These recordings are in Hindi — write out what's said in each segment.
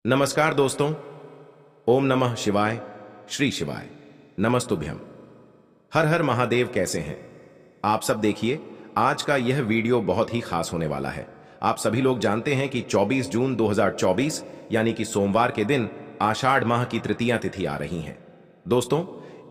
नमस्कार दोस्तों। ओम नमः शिवाय। श्री शिवाय। नमस्तुभ्यम। हर हर महादेव। कैसे हैं आप सब? देखिए, आज का यह वीडियो बहुत ही खास होने वाला है। आप सभी लोग जानते हैं कि 24 जून 2024 यानी कि सोमवार के दिन आषाढ़ माह की तृतीया तिथि आ रही है। दोस्तों,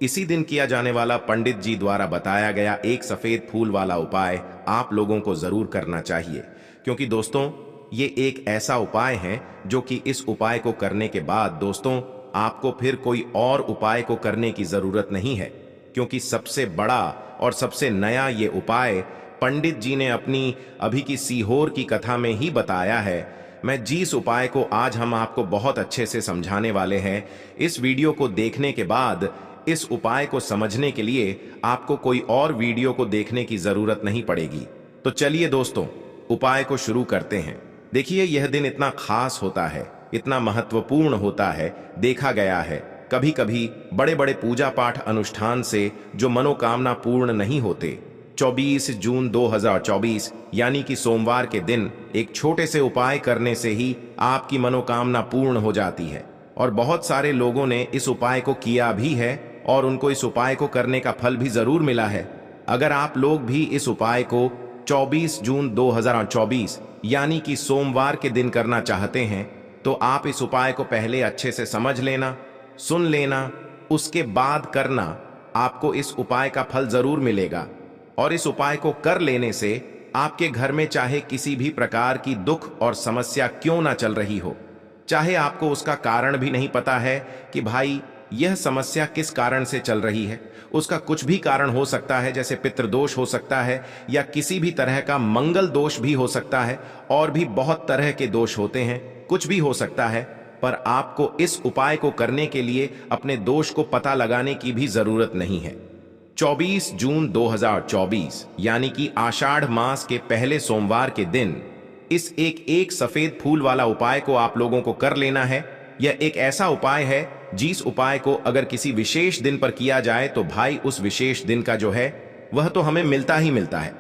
इसी दिन किया जाने वाला पंडित जी द्वारा बताया गया एक सफेद फूल वाला उपाय आप लोगों को जरूर करना चाहिए, क्योंकि दोस्तों ये एक ऐसा उपाय है जो कि इस उपाय को करने के बाद दोस्तों आपको फिर कोई और उपाय को करने की जरूरत नहीं है, क्योंकि सबसे बड़ा और सबसे नया ये उपाय पंडित जी ने अपनी अभी की सीहोर की कथा में ही बताया है। मैं जिस उपाय को आज हम आपको बहुत अच्छे से समझाने वाले हैं, इस वीडियो को देखने के बाद इस उपाय को समझने के लिए आपको कोई और वीडियो को देखने की जरूरत नहीं पड़ेगी। तो चलिए दोस्तों, उपाय को शुरू करते हैं। देखिए, यह दिन इतना खास होता है, इतना महत्वपूर्ण होता है। देखा गया है कभी कभी बड़े बड़े पूजा पाठ अनुष्ठान से जो मनोकामना पूर्ण नहीं होते, 24 जून 2024 यानी कि सोमवार के दिन एक छोटे से उपाय करने से ही आपकी मनोकामना पूर्ण हो जाती है। और बहुत सारे लोगों ने इस उपाय को किया भी है और उनको इस उपाय को करने का फल भी जरूर मिला है। अगर आप लोग भी इस उपाय को 24 जून 2024 यानी कि सोमवार के दिन करना चाहते हैं, तो आप इस उपाय को पहले अच्छे से समझ लेना, सुन लेना, उसके बाद करना। आपको इस उपाय का फल जरूर मिलेगा। और इस उपाय को कर लेने से आपके घर में चाहे किसी भी प्रकार की दुख और समस्या क्यों ना चल रही हो, चाहे आपको उसका कारण भी नहीं पता है कि भाई यह समस्या किस कारण से चल रही है, उसका कुछ भी कारण हो सकता है, जैसे पितृदोष हो सकता है या किसी भी तरह का मंगल दोष भी हो सकता है, और भी बहुत तरह के दोष होते हैं, कुछ भी हो सकता है। पर आपको इस उपाय को करने के लिए अपने दोष को पता लगाने की भी जरूरत नहीं है। 24 जून 2024 यानी कि आषाढ़ मास के पहले सोमवार के दिन इस एक सफेद फूल वाला उपाय को आप लोगों को कर लेना है। यह एक ऐसा उपाय है जिस उपाय को अगर किसी विशेष दिन पर किया जाए तो भाई उस विशेष दिन का जो है वह तो हमें मिलता ही मिलता है।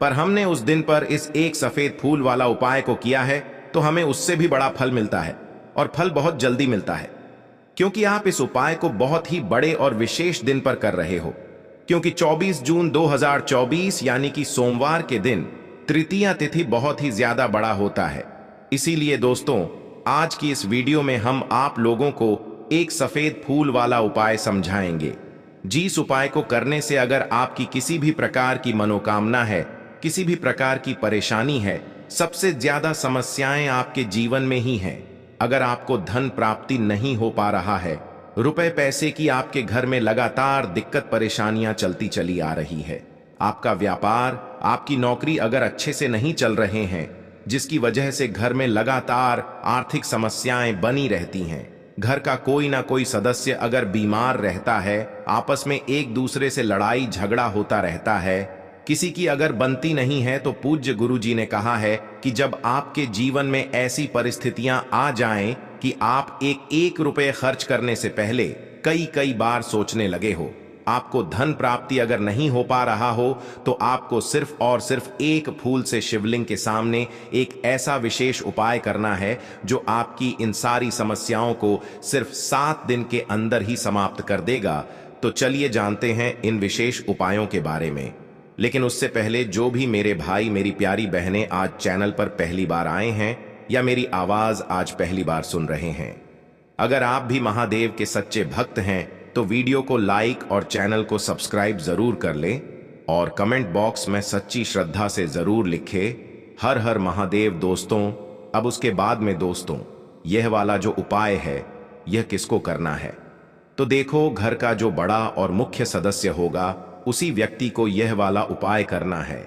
पर हमने उस दिन पर इस एक सफेद फूल वाला उपाय को किया है तो हमें उससे भी बड़ा फल मिलता है, और फल बहुत जल्दी मिलता है, क्योंकि आप इस उपाय को बहुत ही बड़े और विशेष दिन पर कर रहे हो। क्योंकि 24 जून 2024 यानी कि सोमवार के दिन तृतीया तिथि बहुत ही ज्यादा बड़ा होता है। इसीलिए दोस्तों, आज की इस वीडियो में हम आप लोगों को एक सफेद फूल वाला उपाय समझाएंगे, जिस उपाय को करने से अगर आपकी किसी भी प्रकार की मनोकामना है, किसी भी प्रकार की परेशानी है, सबसे ज्यादा समस्याएं आपके जीवन में ही हैं। अगर आपको धन प्राप्ति नहीं हो पा रहा है, रुपए पैसे की आपके घर में लगातार दिक्कत परेशानियां चलती चली आ रही है, आपका व्यापार, आपकी नौकरी अगर अच्छे से नहीं चल रहे हैं, जिसकी वजह से घर में लगातार आर्थिक समस्याएं बनी रहती हैं, घर का कोई ना कोई सदस्य अगर बीमार रहता है, आपस में एक दूसरे से लड़ाई झगड़ा होता रहता है, किसी की अगर बनती नहीं है, तो पूज्य गुरु जी ने कहा है कि जब आपके जीवन में ऐसी परिस्थितियां आ जाएं कि आप एक एक रुपए खर्च करने से पहले कई कई बार सोचने लगे हो, आपको धन प्राप्ति अगर नहीं हो पा रहा हो, तो आपको सिर्फ और सिर्फ एक फूल से शिवलिंग के सामने एक ऐसा विशेष उपाय करना है जो आपकी इन सारी समस्याओं को सिर्फ 7 दिन के अंदर ही समाप्त कर देगा। तो चलिए जानते हैं इन विशेष उपायों के बारे में। लेकिन उससे पहले जो भी मेरे भाई मेरी प्यारी बहनें आज चैनल पर पहली बार आए हैं या मेरी आवाज आज पहली बार सुन रहे हैं, अगर आप भी महादेव के सच्चे भक्त हैं तो वीडियो को लाइक और चैनल को सब्सक्राइब जरूर कर लें, और कमेंट बॉक्स में सच्ची श्रद्धा से जरूर लिखे हर हर महादेव दोस्तों। अब उसके बाद में दोस्तों, यह वाला जो उपाय है यह किसको करना है, तो देखो, घर का जो बड़ा और मुख्य सदस्य होगा उसी व्यक्ति को यह वाला उपाय करना है।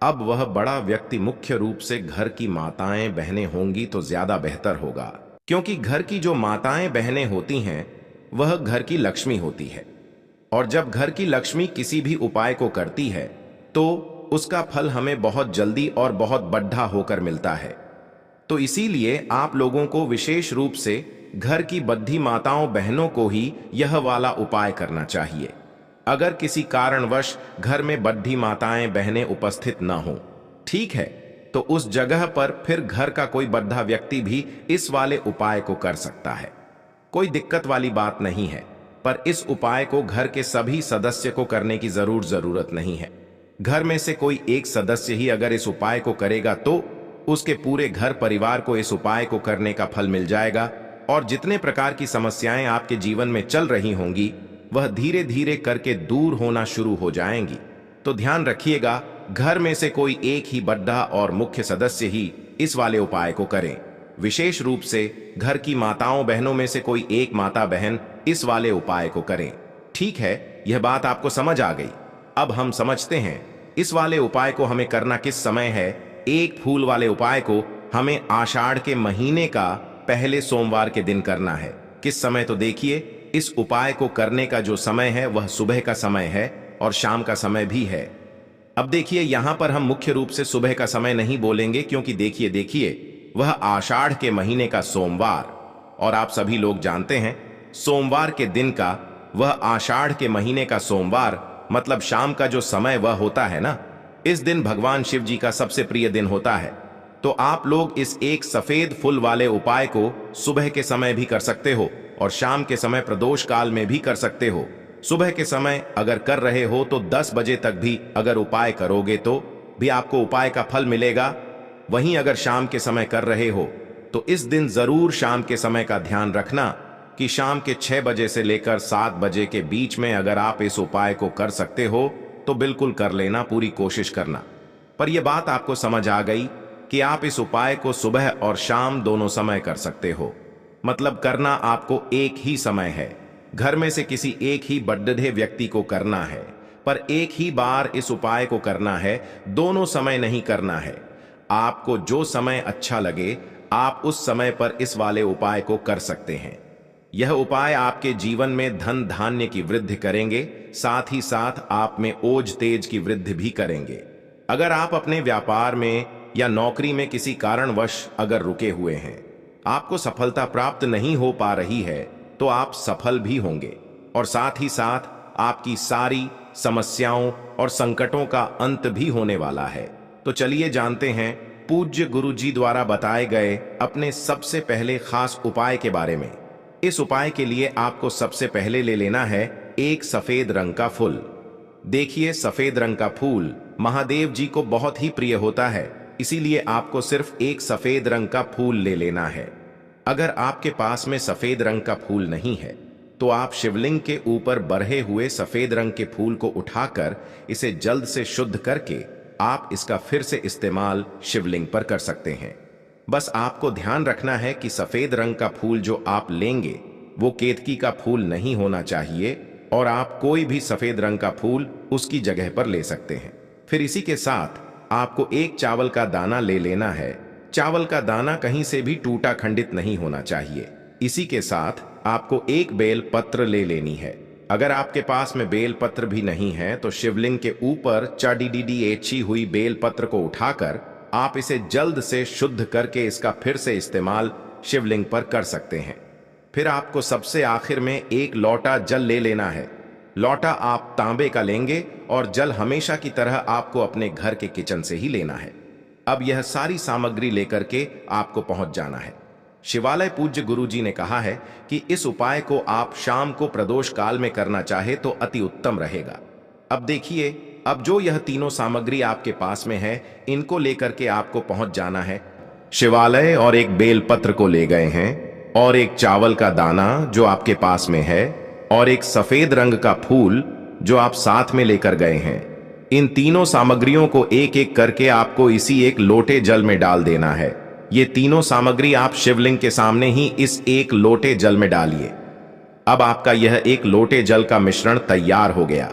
अब वह बड़ा व्यक्ति मुख्य रूप से घर की माताएं बहनें होंगी तो ज्यादा बेहतर होगा, क्योंकि घर की जो माताएं बहनें होती हैं वह घर की लक्ष्मी होती है, और जब घर की लक्ष्मी किसी भी उपाय को करती है तो उसका फल हमें बहुत जल्दी और बहुत बड़ा होकर मिलता है। तो इसीलिए आप लोगों को विशेष रूप से घर की बद्धी माताओं बहनों को ही यह वाला उपाय करना चाहिए। अगर किसी कारणवश घर में बद्धी माताएं बहनें उपस्थित न हो, ठीक है, तो उस जगह पर फिर घर का कोई बद्धा व्यक्ति भी इस वाले उपाय को कर सकता है। कोई दिक्कत वाली बात नहीं है, पर इस उपाय को घर के सभी सदस्य को करने की जरूरत नहीं है। घर में से कोई एक सदस्य ही अगर इस उपाय को करेगा तो उसके पूरे घर परिवार को इस उपाय को करने का फल मिल जाएगा, और जितने प्रकार की समस्याएं आपके जीवन में चल रही होंगी वह धीरे धीरे करके दूर होना शुरू हो जाएंगी। तो ध्यान रखिएगा, घर में से कोई एक ही बड्ढा और मुख्य सदस्य ही इस वाले उपाय को करें। विशेष रूप से घर की माताओं बहनों में से कोई एक माता बहन इस वाले उपाय को करें। ठीक है, यह बात आपको समझ आ गई। अब हम समझते हैं इस वाले उपाय को हमें करना किस समय है। एक फूल वाले उपाय को हमें आषाढ़ के महीने का पहले सोमवार के दिन करना है। किस समय, तो देखिए, इस उपाय को करने का जो समय है वह सुबह का समय है और शाम का समय भी है। अब देखिए, यहां पर हम मुख्य रूप से सुबह का समय नहीं बोलेंगे, क्योंकि देखिए वह आषाढ़ के महीने का सोमवार, और आप सभी लोग जानते हैं सोमवार के दिन का, वह आषाढ़ के महीने का सोमवार मतलब शाम का जो समय वह होता है ना, इस दिन भगवान शिव जी का सबसे प्रिय दिन होता है। तो आप लोग इस एक सफेद फूल वाले उपाय को सुबह के समय भी कर सकते हो और शाम के समय प्रदोष काल में भी कर सकते हो। सुबह के समय अगर कर रहे हो तो 10 बजे तक भी अगर उपाय करोगे तो भी आपको उपाय का फल मिलेगा। वहीं अगर शाम के समय कर रहे हो तो इस दिन जरूर शाम के समय का ध्यान रखना कि शाम के 6 बजे से लेकर 7 बजे के बीच में अगर आप इस उपाय को कर सकते हो तो बिल्कुल कर लेना, पूरी कोशिश करना। पर यह बात आपको समझ आ गई कि आप इस उपाय को सुबह और शाम दोनों समय कर सकते हो, मतलब करना आपको एक ही समय है। घर में से किसी एक ही बड्ढे व्यक्ति को करना है, पर एक ही बार इस उपाय को करना है, दोनों समय नहीं करना है। आपको जो समय अच्छा लगे आप उस समय पर इस वाले उपाय को कर सकते हैं। यह उपाय आपके जीवन में धन धान्य की वृद्धि करेंगे, साथ ही साथ आप में ओज तेज की वृद्धि भी करेंगे। अगर आप अपने व्यापार में या नौकरी में किसी कारणवश अगर रुके हुए हैं, आपको सफलता प्राप्त नहीं हो पा रही है, तो आप सफल भी होंगे और साथ ही साथ आपकी सारी समस्याओं और संकटों का अंत भी होने वाला है। तो चलिए जानते हैं पूज्य गुरुजी द्वारा बताए गए अपने सबसे पहले खास उपाय के बारे में। इस उपाय के लिए आपको सबसे पहले ले लेना है एक सफेद रंग का फूल। देखिए, सफेद रंग का फूल महादेव जी को बहुत ही प्रिय होता है, इसीलिए आपको सिर्फ एक सफेद रंग का फूल ले लेना है। अगर आपके पास में सफेद रंग का फूल नहीं है तो आप शिवलिंग के ऊपर बरहे हुए सफेद रंग के फूल को उठाकर इसे जल्द से शुद्ध करके आप इसका फिर से इस्तेमाल शिवलिंग पर कर सकते हैं। बस आपको ध्यान रखना है कि सफेद रंग का फूल जो आप लेंगे वो केतकी का फूल नहीं होना चाहिए, और आप कोई भी सफेद रंग का फूल उसकी जगह पर ले सकते हैं। फिर इसी के साथ आपको एक चावल का दाना ले लेना है। चावल का दाना कहीं से भी टूटा खंडित नहीं होना चाहिए। इसी के साथ आपको एक बेल पत्र ले लेनी है। अगर आपके पास में बेल पत्र भी नहीं है तो शिवलिंग के ऊपर चाडीडीडी एची हुई बेल पत्र को उठाकर आप इसे जल्द से शुद्ध करके इसका फिर से इस्तेमाल शिवलिंग पर कर सकते हैं। फिर आपको सबसे आखिर में एक लोटा जल ले लेना है। लोटा आप तांबे का लेंगे और जल हमेशा की तरह आपको अपने घर के किचन से ही लेना है। अब यह सारी सामग्री लेकर के आपको पहुंच जाना है। शिवालय पूज्य गुरुजी ने कहा है कि इस उपाय को आप शाम को प्रदोष काल में करना चाहे तो अति उत्तम रहेगा। अब देखिए, अब जो यह तीनों सामग्री आपके पास में है, इनको लेकर के आपको पहुंच जाना है शिवालय, और एक बेल पत्र को ले गए हैं, और एक चावल का दाना जो आपके पास में है, और एक सफेद रंग का फूल जो आप साथ में लेकर गए हैं। इन तीनों सामग्रियों को एक एक करके आपको इसी एक लोटे जल में डाल देना है। ये तीनों सामग्री आप शिवलिंग के सामने ही इस एक लोटे जल में डालिए। अब आपका यह एक लोटे जल का मिश्रण तैयार हो गया।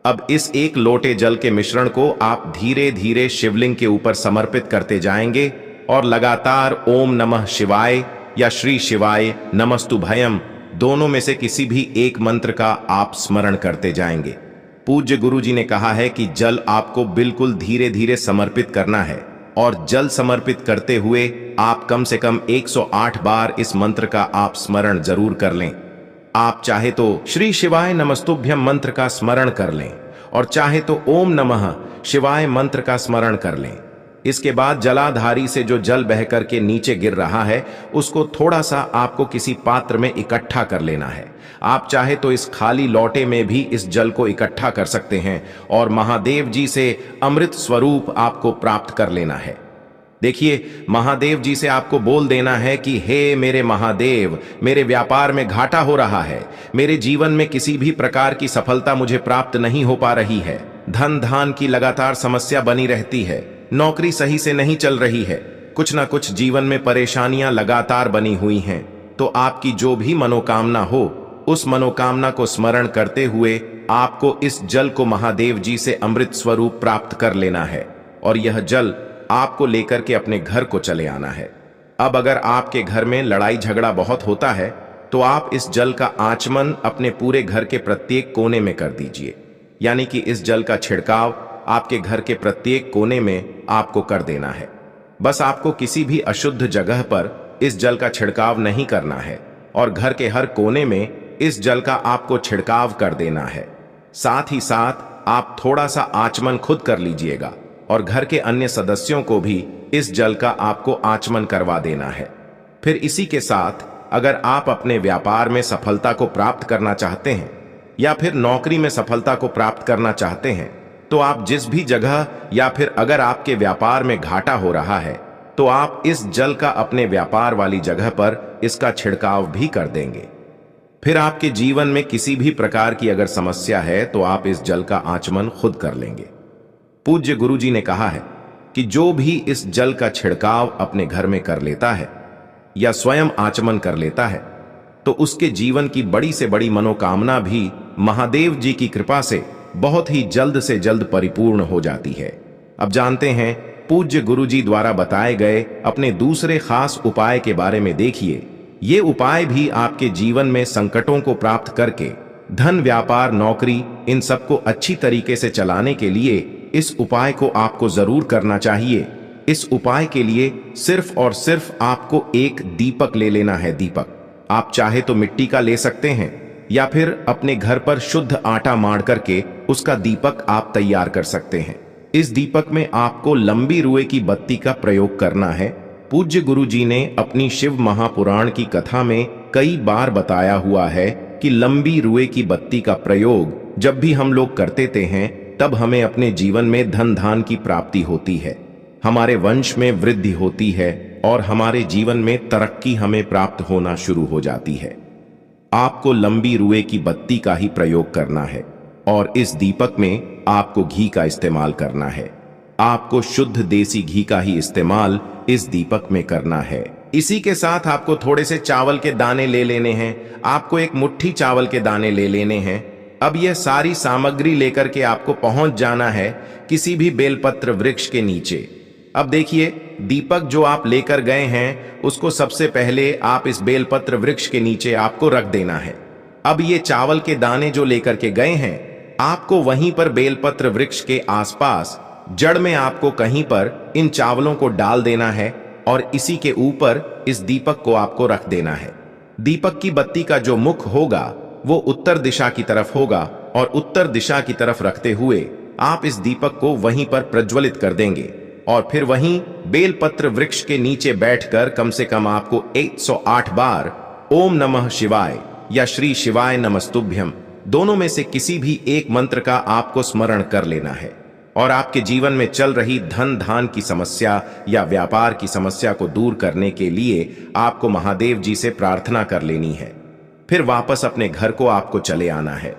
अब इस एक लोटे जल के मिश्रण को आप धीरे धीरे शिवलिंग के ऊपर समर्पित करते जाएंगे और लगातार ओम नमः शिवाय या श्री शिवाय नमस्तुभयम दोनों में से किसी भी एक मंत्र का आप स्मरण करते जाएंगे। पूज्य गुरुजी ने कहा है कि जल आपको बिल्कुल धीरे धीरे समर्पित करना है, और जल समर्पित करते हुए आप कम से कम 108 बार इस मंत्र का आप स्मरण जरूर कर लें। आप चाहे तो श्री शिवाय नमस्तुभ्यम मंत्र का स्मरण कर लें और चाहे तो ओम नमः शिवाय मंत्र का स्मरण कर लें। इसके बाद जलाधारी से जो जल बह करके नीचे गिर रहा है उसको थोड़ा सा आपको किसी पात्र में इकट्ठा कर लेना है। आप चाहे तो इस खाली लोटे में भी इस जल को इकट्ठा कर सकते हैं और महादेव जी से अमृत स्वरूप आपको प्राप्त कर लेना है। देखिए, महादेव जी से आपको बोल देना है कि हे मेरे महादेव, मेरे व्यापार में घाटा हो रहा है, मेरे जीवन में किसी भी प्रकार की सफलता मुझे प्राप्त नहीं हो पा रही है, धन धान की लगातार समस्या बनी रहती है, नौकरी सही से नहीं चल रही है, कुछ ना कुछ जीवन में परेशानियां लगातार बनी हुई हैं। तो आपकी जो भी मनोकामना हो, उस मनोकामना को स्मरण करते हुए आपको इस जल को महादेव जी से अमृत स्वरूप प्राप्त कर लेना है और यह जल आपको लेकर के अपने घर को चले आना है। अब अगर आपके घर में लड़ाई झगड़ा बहुत होता है तो आप इस जल का आचमन अपने पूरे घर के प्रत्येक कोने में कर दीजिए। यानी कि इस जल का छिड़काव आपके घर के प्रत्येक कोने में आपको कर देना है। बस आपको किसी भी अशुद्ध जगह पर इस जल का छिड़काव नहीं करना है और घर के हर कोने में इस जल का आपको छिड़काव कर देना है। साथ ही साथ आप थोड़ा सा आचमन खुद कर लीजिएगा और घर के अन्य सदस्यों को भी इस जल का आपको आचमन करवा देना है। फिर इसी के साथ अगर आप अपने व्यापार में सफलता को प्राप्त करना चाहते हैं या फिर नौकरी में सफलता को प्राप्त करना चाहते हैं तो आप जिस भी जगह या फिर अगर आपके व्यापार में घाटा हो रहा है तो आप इस जल का अपने व्यापार वाली जगह पर इसका छिड़काव भी कर देंगे। फिर आपके जीवन में किसी भी प्रकार की अगर समस्या है तो आप इस जल का आचमन खुद कर लेंगे। पूज्य गुरुजी ने कहा है कि जो भी इस जल का छिड़काव अपने घर में कर लेता है या स्वयं आचमन कर लेता है तो उसके जीवन की बड़ी से बड़ी मनोकामना भी महादेव जी की कृपा से बहुत ही जल्द से जल्द परिपूर्ण हो जाती है। अब जानते हैं पूज्य गुरुजी द्वारा बताए गए अपने दूसरे खास उपाय के बारे में। देखिए, ये उपाय भी आपके जीवन में संकटों को प्राप्त करके धन, व्यापार, नौकरी, इन सबको अच्छी तरीके से चलाने के लिए इस उपाय को आपको जरूर करना चाहिए। इस उपाय के लिए सिर्फ और सिर्फ आपको एक दीपक ले लेना है। दीपक आप चाहे तो मिट्टी का ले सकते हैं या फिर अपने घर पर शुद्ध आटा माड़ करके उसका दीपक आप तैयार कर सकते हैं। इस दीपक में आपको लंबी रुए की बत्ती का प्रयोग करना है। पूज्य गुरुजी ने अपनी शिव महापुराण की कथा में कई बार बताया हुआ है कि लंबी रुए की बत्ती का प्रयोग जब भी हम लोग करते हैं तब हमें अपने जीवन में धन धान की प्राप्ति होती है, हमारे वंश में वृद्धि होती है और हमारे जीवन में तरक्की हमें प्राप्त होना शुरू हो जाती है। आपको लंबी रुए की बत्ती का ही प्रयोग करना है और इस दीपक में आपको घी का इस्तेमाल करना है। आपको शुद्ध देसी घी का ही इस्तेमाल इस दीपक में करना है। इसी के साथ आपको थोड़े से चावल के दाने ले लेने हैं। आपको एक मुट्ठी चावल के दाने ले लेने हैं। अब यह सारी सामग्री लेकर के आपको पहुंच जाना है किसी भी बेलपत्र वृक्ष के नीचे। अब देखिए, दीपक जो आप लेकर गए हैं उसको सबसे पहले आप इस बेलपत्र वृक्ष के नीचे आपको रख देना है। अब ये चावल के दाने जो लेकर के गए हैं आपको वहीं पर बेलपत्र वृक्ष के आसपास जड़ में आपको कहीं पर इन चावलों को डाल देना है और इसी के ऊपर इस दीपक को आपको रख देना है। दीपक की बत्ती का जो मुख होगा वो उत्तर दिशा की तरफ होगा और उत्तर दिशा की तरफ रखते हुए आप इस दीपक को वहीं पर प्रज्वलित कर देंगे और फिर वहीं बेलपत्र वृक्ष के नीचे बैठकर कम से कम आपको 108 बार ओम नमः शिवाय या श्री शिवाय नमस्तुभ्यम दोनों में से किसी भी एक मंत्र का आपको स्मरण कर लेना है और आपके जीवन में चल रही धन धान की समस्या या व्यापार की समस्या को दूर करने के लिए आपको महादेव जी से प्रार्थना कर लेनी है। फिर वापस अपने घर को आपको चले आना है।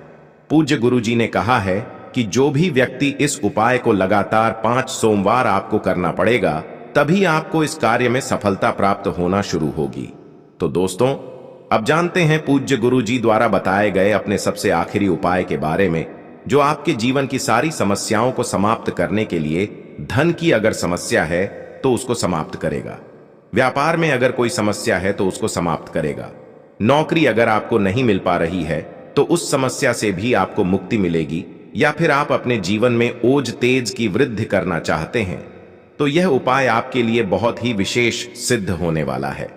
पूज्य गुरु जी ने कहा है कि जो भी व्यक्ति इस उपाय को लगातार 5 सोमवार आपको करना पड़ेगा तभी आपको इस कार्य में सफलता प्राप्त होना शुरू होगी। तो दोस्तों, अब जानते हैं पूज्य गुरु जी द्वारा बताए गए अपने सबसे आखिरी उपाय के बारे में जो आपके जीवन की सारी समस्याओं को समाप्त करने के लिए, धन की अगर समस्या है तो उसको समाप्त करेगा, व्यापार में अगर कोई समस्या है तो उसको समाप्त करेगा, नौकरी अगर आपको नहीं मिल पा रही है तो उस समस्या से भी आपको मुक्ति मिलेगी, या फिर आप अपने जीवन में ओज तेज की वृद्धि करना चाहते हैं तो यह उपाय आपके लिए बहुत ही विशेष सिद्ध होने वाला है।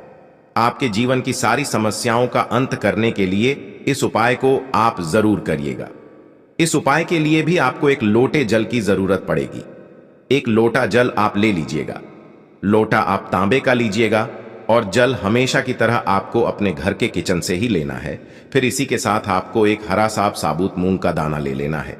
आपके जीवन की सारी समस्याओं का अंत करने के लिए इस उपाय को आप जरूर करिएगा। इस उपाय के लिए भी आपको एक लोटे जल की जरूरत पड़ेगी। एक लोटा जल आप ले लीजिएगा। लोटा आप तांबे का लीजिएगा और जल हमेशा की तरह आपको अपने घर के किचन से ही लेना है। फिर इसी के साथ आपको एक हरा साबुत मूंग का दाना ले लेना है।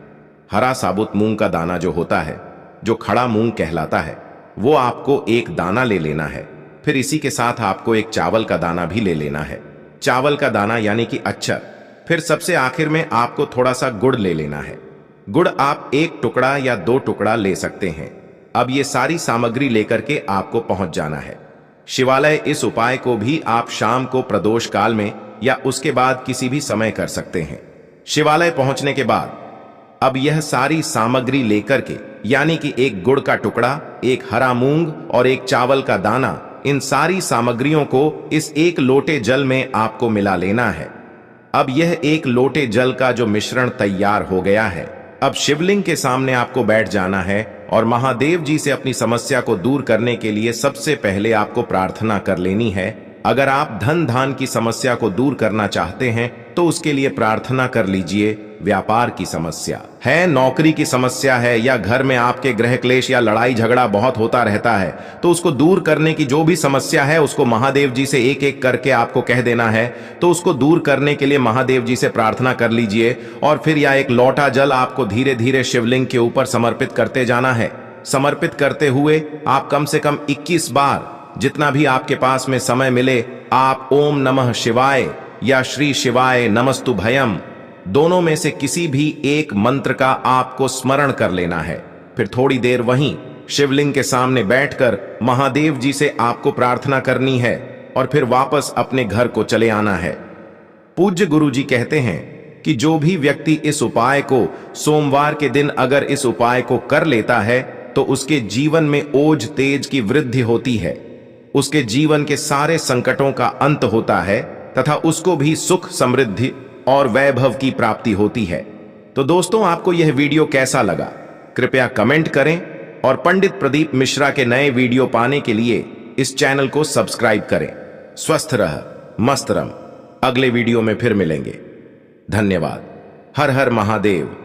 हरा साबुत मूंग का दाना जो होता है, जो खड़ा मूंग कहलाता है, वो आपको एक दाना ले लेना है। फिर इसी के साथ आपको एक चावल का दाना भी ले लेना है। चावल का दाना यानी कि अच्चर। फिर सबसे आखिर में आपको थोड़ा सा गुड़ ले लेना है। गुड़ आप एक टुकड़ा या 2 टुकड़ा ले सकते हैं। अब ये सारी सामग्री लेकर के आपको पहुंच जाना है शिवालय। इस उपाय को भी आप शाम को प्रदोष काल में या उसके बाद किसी भी समय कर सकते हैं। शिवालय पहुंचने के बाद अब यह सारी सामग्री लेकर के, यानी कि एक गुड़ का टुकड़ा, एक हरा मूंग और एक चावल का दाना, इन सारी सामग्रियों को इस एक लोटे जल में आपको मिला लेना है। अब यह एक लोटे जल का जो मिश्रण तैयार हो गया है, अब शिवलिंग के सामने आपको बैठ जाना है और महादेव जी से अपनी समस्या को दूर करने के लिए सबसे पहले आपको प्रार्थना कर लेनी है। अगर आप धन धान की समस्या को दूर करना चाहते हैं तो उसके लिए प्रार्थना कर लीजिए। व्यापार की समस्या है, नौकरी की समस्या है, या घर में आपके गृह क्लेश या लड़ाई झगड़ा बहुत होता रहता है, तो उसको दूर करने की जो भी समस्या है उसको महादेव जी से एक एक करके आपको कह देना है। तो उसको दूर करने के लिए महादेव जी से प्रार्थना कर लीजिए और फिर यह एक लोटा जल आपको धीरे धीरे शिवलिंग के ऊपर समर्पित करते जाना है। समर्पित करते हुए आप कम से कम 21 बार, जितना भी आपके पास में समय मिले, आप ओम नमः शिवाय या श्री शिवाय नमस्तु भयम, दोनों में से किसी भी एक मंत्र का आपको स्मरण कर लेना है। फिर थोड़ी देर वहीं शिवलिंग के सामने बैठकर महादेव जी से आपको प्रार्थना करनी है और फिर वापस अपने घर को चले आना है। पूज्य गुरु जी कहते हैं कि जो भी व्यक्ति इस उपाय को सोमवार के दिन अगर इस उपाय को कर लेता है तो उसके जीवन में ओज तेज की वृद्धि होती है, उसके जीवन के सारे संकटों का अंत होता है तथा उसको भी सुख, समृद्धि और वैभव की प्राप्ति होती है। तो दोस्तों, आपको यह वीडियो कैसा लगा कृपया कमेंट करें और पंडित प्रदीप मिश्रा के नए वीडियो पाने के लिए इस चैनल को सब्सक्राइब करें। स्वस्थ रह, मस्त रह। अगले वीडियो में फिर मिलेंगे। धन्यवाद। हर हर महादेव।